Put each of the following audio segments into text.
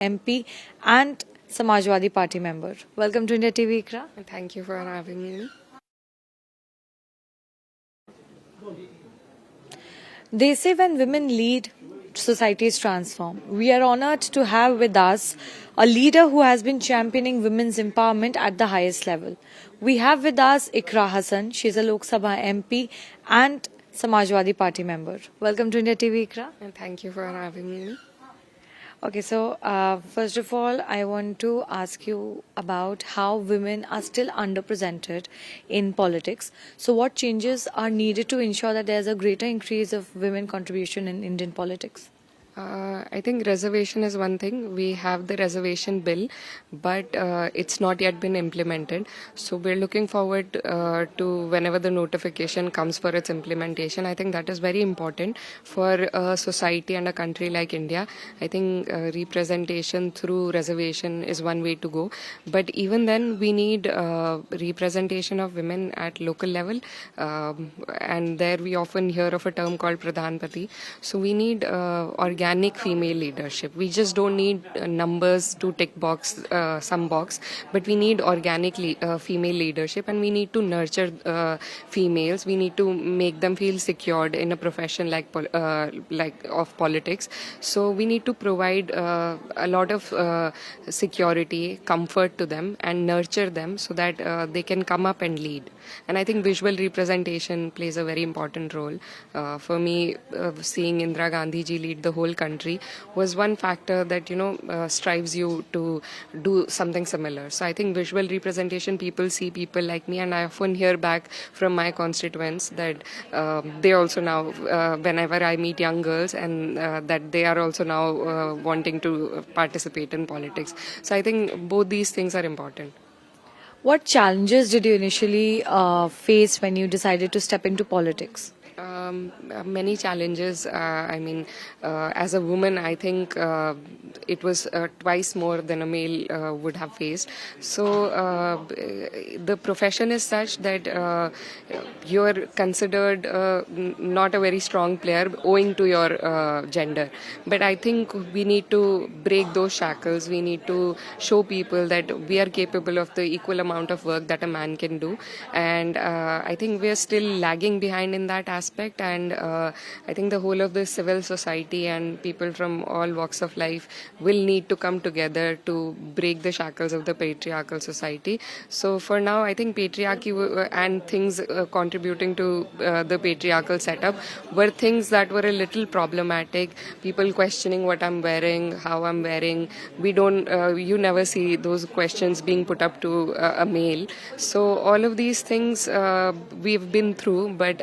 MP and Samajwadi Party member. Welcome to India TV, Iqra. Thank you for having me. They say when women lead, societies transform. We are honored to have with us a leader who has been championing women's empowerment at the highest level. We have with us Iqra Hasan. She is a Lok Sabha MP and Samajwadi Party member. Welcome to India TV, Iqra. Thank you for having me. Okay, so first of all, I want to ask you about how women are still underrepresented in politics. So, what changes are needed to ensure that there's a greater increase of women contribution in Indian politics? I think reservation is one thing. We have the reservation bill, but it's not yet been implemented. So we're looking forward to whenever the notification comes for its implementation. I think that is very important for a society and a country like India. I think representation through reservation is one way to go. But even then, we need representation of women at local level. And there we often hear of a term called Pradhanpati. So we need organic female leadership. We just don't need numbers to tick box some box, but we need organic female leadership, and we need to nurture females. We need to make them feel secured in a profession like of politics. So we need to provide a lot of security, comfort to them, and nurture them so that they can come up and lead. And I think visual representation plays a very important role. For me, seeing Indira Gandhi ji lead the whole country was one factor that strives you to do something similar. So I think visual representation, people see people like me, and I often hear back from my constituents that they also now, whenever I meet young girls, and that they are also now wanting to participate in politics. So I think both these things are important. What challenges did you initially face when you decided to step into politics? Many challenges. As a woman, I think it was twice more than a male would have faced. So the profession is such that you are considered not a very strong player owing to your gender. But I think we need to break those shackles. We need to show people that we are capable of the equal amount of work that a man can do. And I think we are still lagging behind in that aspect, and I think the whole of the civil society and people from all walks of life will need to come together to break the shackles of the patriarchal society. So for now, I think patriarchy and things contributing to the patriarchal setup were things that were a little problematic. People questioning what I'm wearing, how I'm wearing. We don't, you never see those questions being put up to a male. So all of these things we've been through, but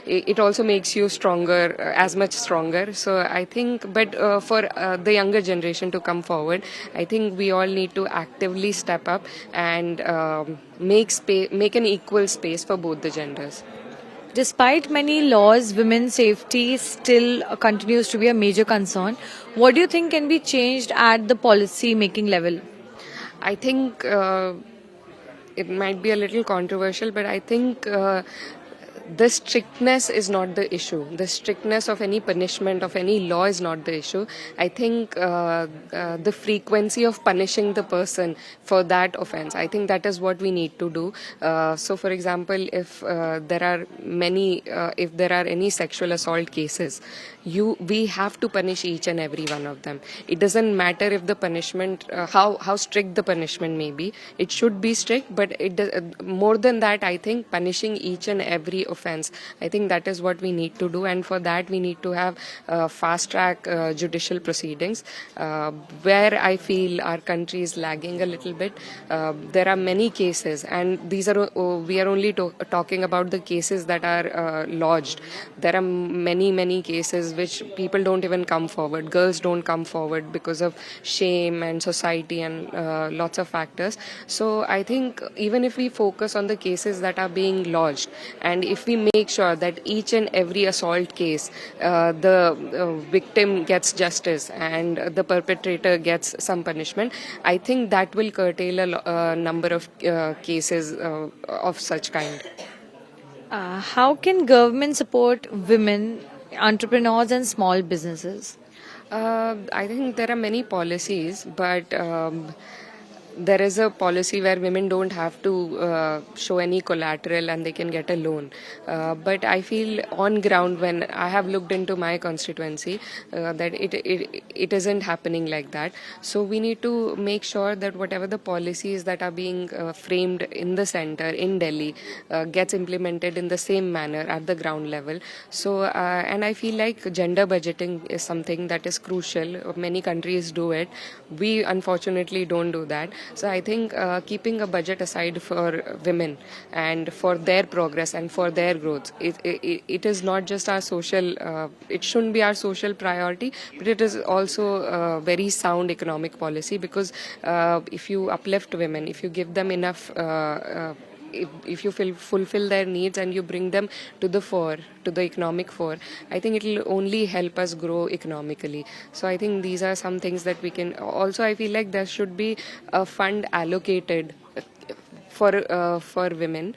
it also makes you stronger, as much stronger. So I think, but for the younger generation to come forward, I think we all need to actively step up and make an equal space for both the genders. Despite many laws, women's safety still continues to be a major concern. What do you think can be changed at the policy making level? I think it might be a little controversial, but I think the strictness is not the issue. The strictness of any punishment, of any law is not the issue. I think the frequency of punishing the person for that offense, I think that is what we need to do. So for example, if there are any sexual assault cases, we have to punish each and every one of them. It doesn't matter if the punishment, how strict the punishment may be. It should be strict, but more than that, I think punishing each and every offense, I think that is what we need to do, and for that we need to have fast track judicial proceedings. Where I feel our country is lagging a little bit, there are many cases, and these are we are only talking about the cases that are lodged. There are many cases which people don't even come forward. Girls don't come forward because of shame and society and lots of factors. So I think even if we focus on the cases that are being lodged, and if we make sure that each and every assault case, the victim gets justice and the perpetrator gets some punishment, I think that will curtail a number of cases of such kind. How can government support women entrepreneurs and small businesses? I think there are many policies, but there is a policy where women don't have to show any collateral and they can get a loan. But I feel on ground, when I have looked into my constituency, that it isn't happening like that. So we need to make sure that whatever the policies that are being framed in the center in Delhi gets implemented in the same manner at the ground level. So and I feel like gender budgeting is something that is crucial. Many countries do it. We unfortunately don't do that. So I think keeping a budget aside for women and for their progress and for their growth, it is not just our social, it shouldn't be our social priority, but it is also a very sound economic policy, because if you uplift women, if you give them enough if you fulfill their needs and you bring them to the fore, to the economic fore, I think it will only help us grow economically. So I think these are some things that we can. Also, I feel like there should be a fund allocated for women,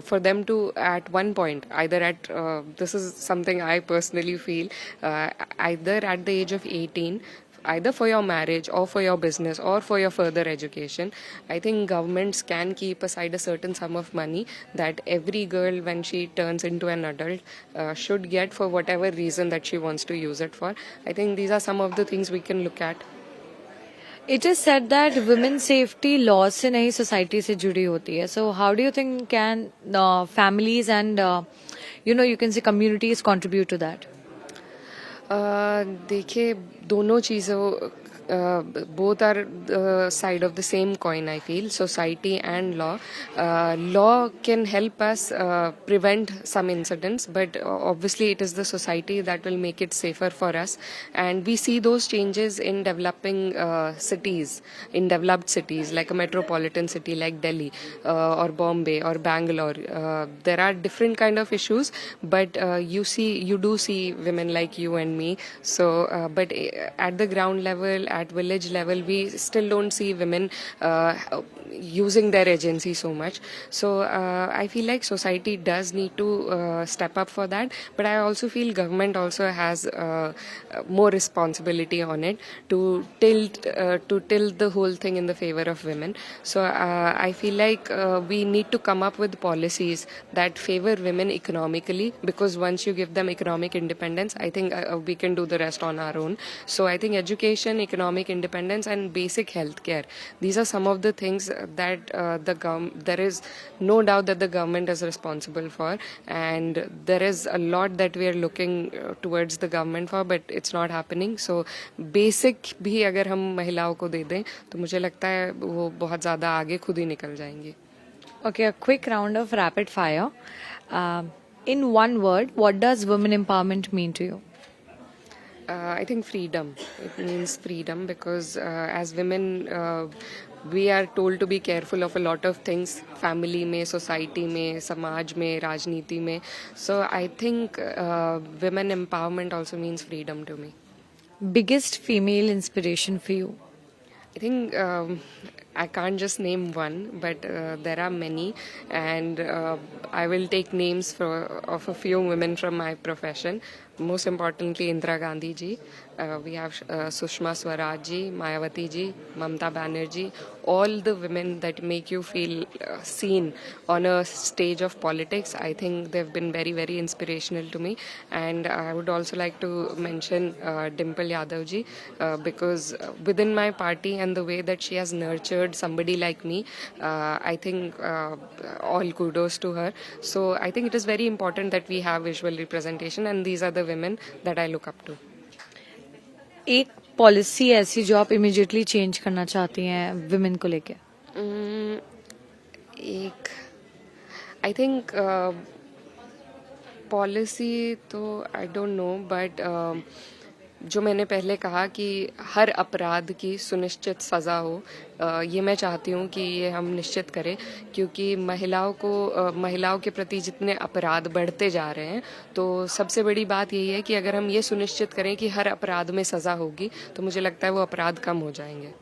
for them to at one point, either at this is something I personally feel, either at the age of 18, either for your marriage or for your business or for your further education, I think governments can keep aside a certain sum of money that every girl, when she turns into an adult, should get for whatever reason that she wants to use it for. I think these are some of the things we can look at. It is said that women's safety laws से नई society से जुड़ी होती है. So how do you think can families and you can say communities contribute to that? देखिए, दोनों चीज़ों both are the side of the same coin, I feel. Society and law. Law can help us prevent some incidents, but obviously it is the society that will make it safer for us. And we see those changes in developing cities, in developed cities like a metropolitan city like Delhi or Bombay or Bangalore. There are different kind of issues, but you do see women like you and me. So, but at the ground level, at village level, we still don't see women using their agency so much. So I feel like society does need to step up for that, but I also feel government also has more responsibility on it to tilt the whole thing in the favor of women. So I feel like we need to come up with policies that favor women economically, because once you give them economic independence, I think we can do the rest on our own. So I think education, economic independence and basic health care, these are some of the things that there is no doubt that the government is responsible for, and there is a lot that we are looking towards the government for, but it's not happening. So basic भी अगर हम महिलाओं को दे दें तो मुझे लगता है वो बहुत ज़्यादा आगे खुद ही निकल जाएंगे. Okay, a quick round of rapid fire. In one word, what does women empowerment mean to you? I think freedom. It means freedom, because as women, we are told to be careful of a lot of things, family में, society में, समाज में, राजनीति में. So I think women empowerment also means freedom to me. Biggest female inspiration for you? I think I can't just name one, but there are many, and I will take names of a few women from my profession. Most importantly, Indira Gandhi ji. We have Sushma Swaraj ji, Mayawati ji, Mamta Banerjee. All the women that make you feel seen on a stage of politics, I think they've been very, very inspirational to me. And I would also like to mention Dimple Yadav ji, because within my party and the way that she has nurtured somebody like me, I think all kudos to her. So I think it is very important that we have visual representation, and these are the women that I look up to. एक policy ऐसी जो आप immediately change करना चाहती हैं women को लेके? एक आई थिंक पॉलिसी तो आई डोंट नो, बट जो मैंने पहले कहा कि हर अपराध की सुनिश्चित सज़ा हो, ये मैं चाहती हूँ कि ये हम निश्चित करें, क्योंकि महिलाओं के प्रति जितने अपराध बढ़ते जा रहे हैं, तो सबसे बड़ी बात यही है कि अगर हम ये सुनिश्चित करें कि हर अपराध में सज़ा होगी, तो मुझे लगता है वो अपराध कम हो जाएंगे.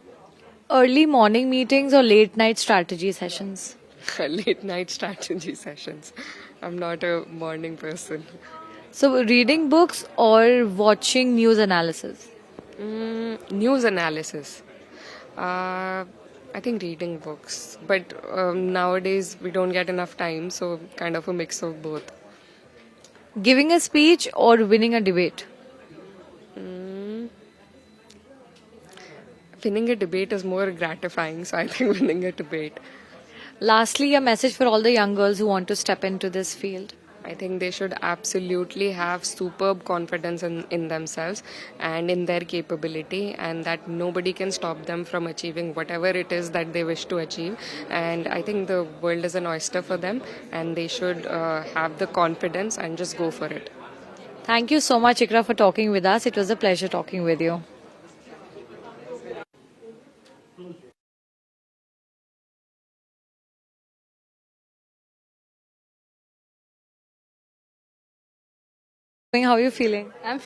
अर्ली मॉर्निंग मीटिंग्स और late night strategy sessions? Late night strategy sessions. I'm not a morning person. So reading books or watching news analysis? News analysis. I think reading books, but nowadays we don't get enough time, so kind of a mix of both. Giving a speech or winning a debate? Winning a debate is more gratifying, so I think winning a debate. Lastly, a message for all the young girls who want to step into this field. I think they should absolutely have superb confidence in themselves and in their capability, and that nobody can stop them from achieving whatever it is that they wish to achieve. And I think the world is an oyster for them, and they should have the confidence and just go for it. Thank you so much, Iqra, for talking with us. It was a pleasure talking with you. How are you feeling? I'm